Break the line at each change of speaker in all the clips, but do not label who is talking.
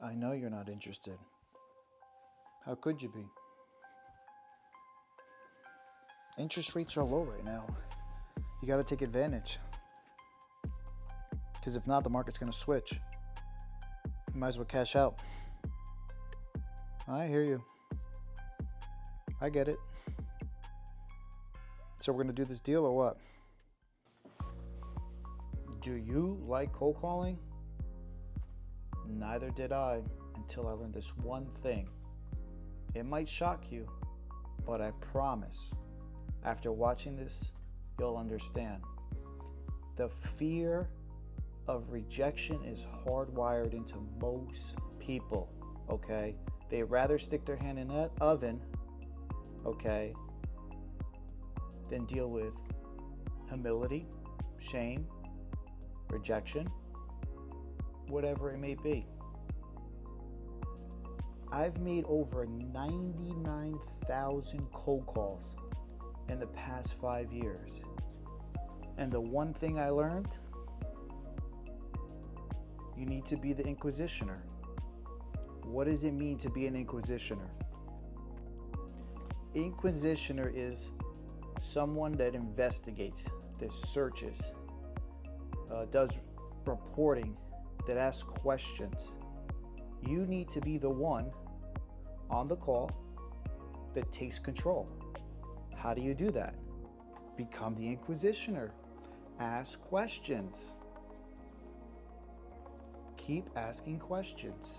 I know you're not interested. How could you be? Interest rates are low right now. You got to take advantage. Because if not, the market's going to switch. You might as well cash out. I hear you. I get it. So we're going to do this deal or what? Do you like cold calling? Neither did I until I learned this one thing. It might shock you, but I promise, after watching this, you'll understand. The fear of rejection is hardwired into most people, okay? They'd rather stick their hand in that oven, okay, than deal with humility, shame, rejection, whatever it may be. I've made over 99,000 cold calls in the past 5 years. And the one thing I learned, you need to be the inquisitioner. What does it mean to be an inquisitioner? Inquisitioner is someone that investigates, that searches, does reporting, that asks questions. You need to be the one on the call that takes control. How do you do that? Become the inquisitioner. Ask questions. Keep asking questions.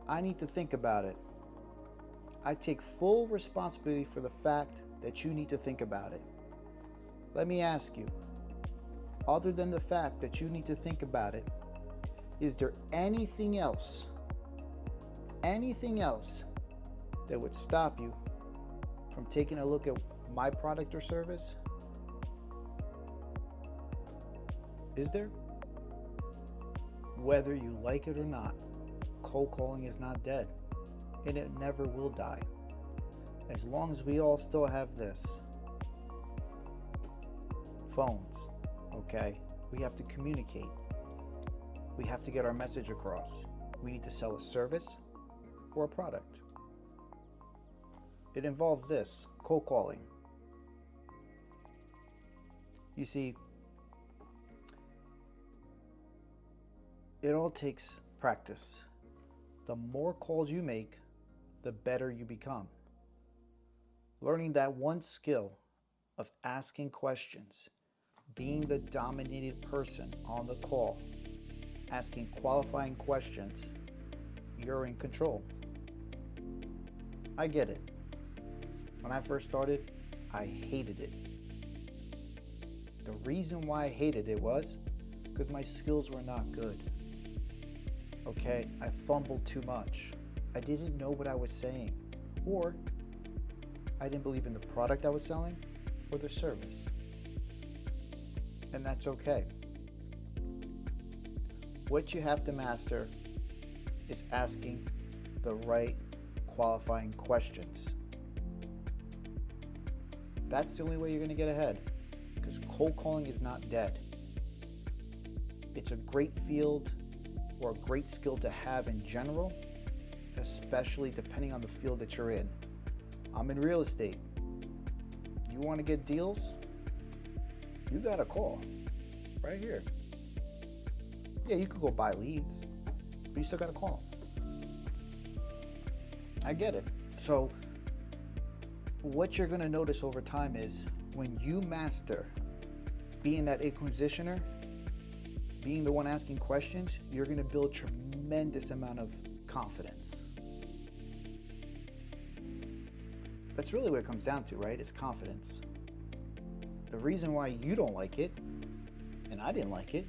I need to think about it. I take full responsibility for the fact that you need to think about it. Let me ask you, other than the fact that you need to think about it, is there anything else that would stop you from taking a look at my product or service? Is there? Whether you like it or not, cold calling is not dead, and it never will die. As long as we all still have this. Phones, okay? We have to communicate. We have to get our message across. We need to sell a service or a product. It involves this, cold calling. You see, it all takes practice. The more calls you make, the better you become. Learning that one skill of asking questions, being the dominated person on the call, asking qualifying questions, you're in control. I get it. When I first started, I hated it. The reason why I hated it was because my skills were not good. Okay, I fumbled too much. I didn't know what I was saying, or I didn't believe in the product I was selling or the service. And that's okay. What you have to master is asking the right qualifying questions. That's the only way you're going to get ahead, because cold calling is not dead. It's a great field or a great skill to have in general, especially depending on the field that you're in. I'm in real estate. You want to get deals? You got a call right here. Yeah, you could go buy leads, but you still got to call them. I get it. So what you're going to notice over time is when you master being that inquisitioner, being the one asking questions, you're going to build tremendous amount of confidence. That's really what it comes down to, right? It's confidence. The reason why you don't like it, and I didn't like it,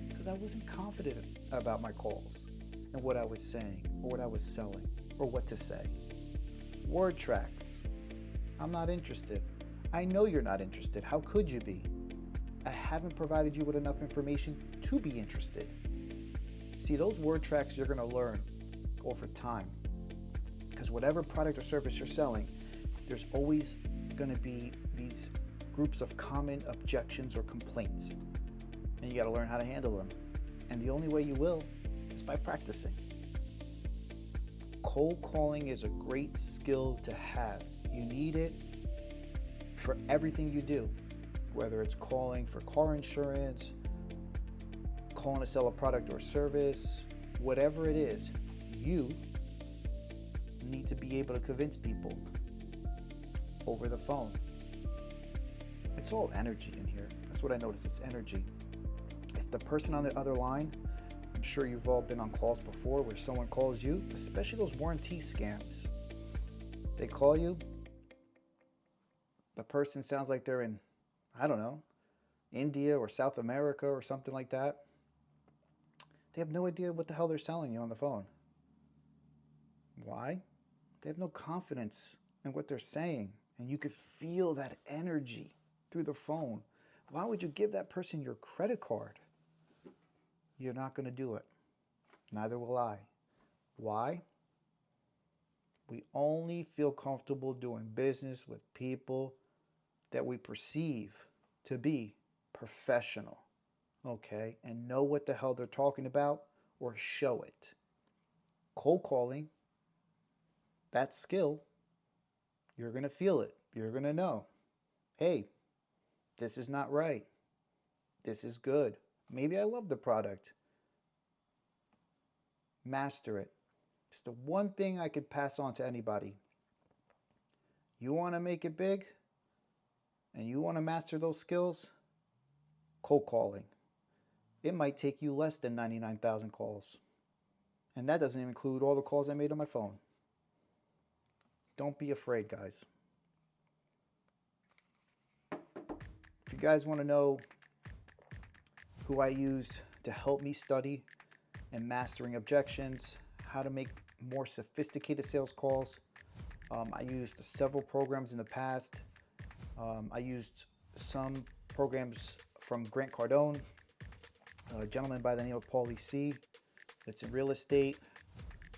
because I wasn't confident about my calls and what I was saying or what I was selling or what to say. Word tracks. I'm not interested. I know you're not interested. How could you be? I haven't provided you with enough information to be interested. See, those word tracks you're going to learn over time, because whatever product or service you're selling, there's always going to be these groups of common objections or complaints, and you got to learn how to handle them. And the only way you will is It's by practicing. Cold calling is a great skill to have. You need it for everything you do, whether it's calling for car insurance, calling to sell a product or service, whatever it is, you need to be able to convince people over the phone. It's all energy in here. That's what I noticed, it's energy. If the person on the other line, I'm sure you've all been on calls before where someone calls you, especially those warranty scams. They call you, the person sounds like they're in, I don't know, India or South America or something like that. They have no idea what the hell they're selling you on the phone. Why? They have no confidence in what they're saying, and you could feel that energy through the phone. Why would you give that person your credit card? You're not going to do it. Neither will I. Why? We only feel comfortable doing business with people that we perceive to be professional, okay, and know what the hell they're talking about or show it. Cold calling, that skill, you're going to feel it. You're going to know, hey, this is not right. This is good. Maybe I love the product. Master it. It's the one thing I could pass on to anybody. You want to make it big and you want to master those skills? Cold calling. It might take you less than 99,000 calls. And that doesn't even include all the calls I made on my phone. Don't be afraid, guys. If you guys want to know who I use to help me study and mastering objections, how to make more sophisticated sales calls, I used several programs in the past. I used some programs from Grant Cardone, a gentleman by the name of Paulie C. That's in real estate.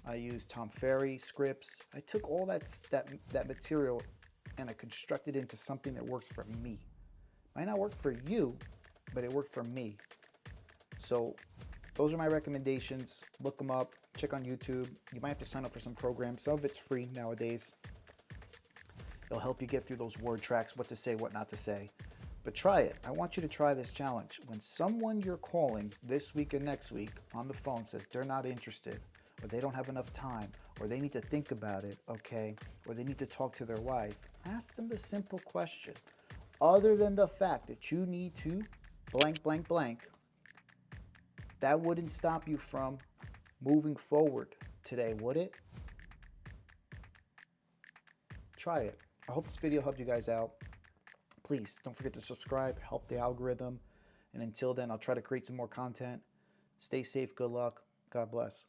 I used Tom Ferry scripts. I took all that material and I constructed it into something that works for me. Might not work for you, but it worked for me. So those are my recommendations. Look them up. Check on YouTube. You might have to sign up for some programs. Some of it's free nowadays. It'll help you get through those word tracks, what to say, what not to say. But try it. I want you to try this challenge. When someone you're calling this week and next week on the phone says they're not interested, or they don't have enough time, or they need to think about it, okay, or they need to talk to their wife, ask them the simple question. Other than the fact that you need to blank, blank, blank, that wouldn't stop you from moving forward today, would it? Try it. I hope this video helped you guys out. Please don't forget to subscribe, help the algorithm. And until then, I'll try to create some more content. Stay safe, good luck, God bless.